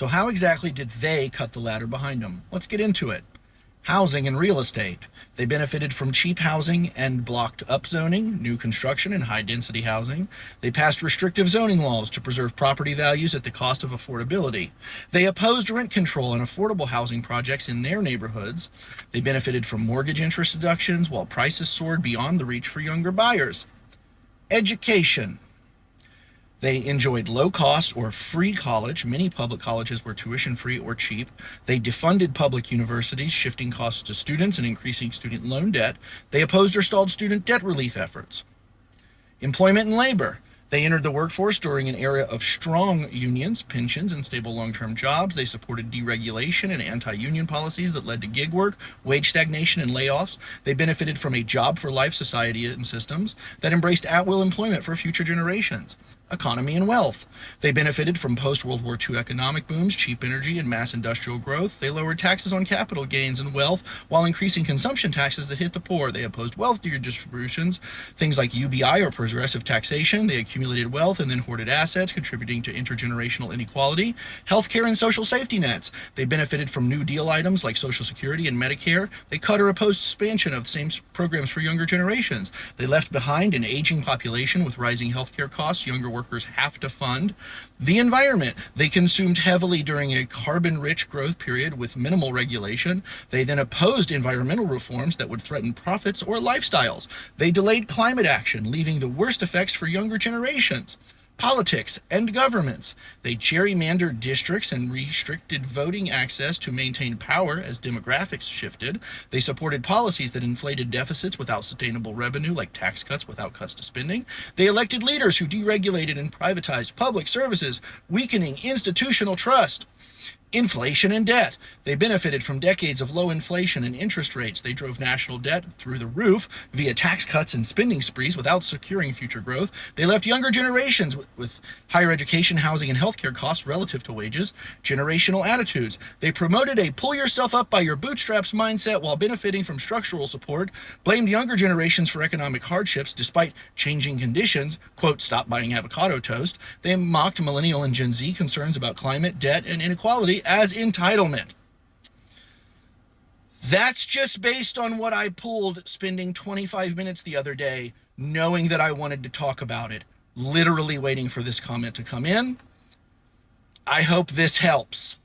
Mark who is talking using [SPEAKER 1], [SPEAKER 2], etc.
[SPEAKER 1] So how exactly did they cut the ladder behind them? Let's get into it. Housing and real estate. They benefited from cheap housing and blocked upzoning, new construction, and high density housing. They passed restrictive zoning laws to preserve property values at the cost of affordability. They opposed rent control and affordable housing projects in their neighborhoods. They benefited from mortgage interest deductions while prices soared beyond the reach for younger buyers. Education. They enjoyed low cost or free college. Many public colleges were tuition free or cheap. They defunded public universities, shifting costs to students and increasing student loan debt. They opposed or stalled student debt relief efforts. Employment and labor. They entered the workforce during an era of strong unions, pensions, and stable long-term jobs. They supported deregulation and anti-union policies that led to gig work, wage stagnation, and layoffs. They benefited from a job-for-life society and systems that embraced at-will employment for future generations. Economy and wealth. They benefited from post-World War II economic booms, cheap energy, and mass industrial growth. They lowered taxes on capital gains and wealth while increasing consumption taxes that hit the poor. They opposed wealth redistributions, things like UBI or progressive taxation. They accumulated wealth and then hoarded assets, contributing to intergenerational inequality. Healthcare and social safety nets. They benefited from New Deal items like Social Security and Medicare. They cut or opposed expansion of the same programs for younger generations. They left behind an aging population with rising healthcare costs younger workers have to fund. The environment. They consumed heavily during a carbon-rich growth period with minimal regulation. They then opposed environmental reforms that would threaten profits or lifestyles. They delayed climate action, leaving the worst effects for younger generations. Politics and governments. They gerrymandered districts and restricted voting access to maintain power as demographics shifted. They supported policies that inflated deficits without sustainable revenue, like tax cuts without cuts to spending. They elected leaders who deregulated and privatized public services, weakening institutional trust. Inflation and debt. They benefited from decades of low inflation and interest rates. They drove national debt through the roof via tax cuts and spending sprees without securing future growth. They left younger generations with higher education, housing, and healthcare costs relative to wages. Generational attitudes. They promoted a pull yourself up by your bootstraps mindset while benefiting from structural support, blamed younger generations for economic hardships despite changing conditions, quote, stop buying avocado toast. They mocked millennial and Gen Z concerns about climate, debt, and inequality as entitlement. That's just based on what I pulled spending 25 minutes the other day, knowing that I wanted to talk about it, literally waiting for this comment to come in. I hope this helps.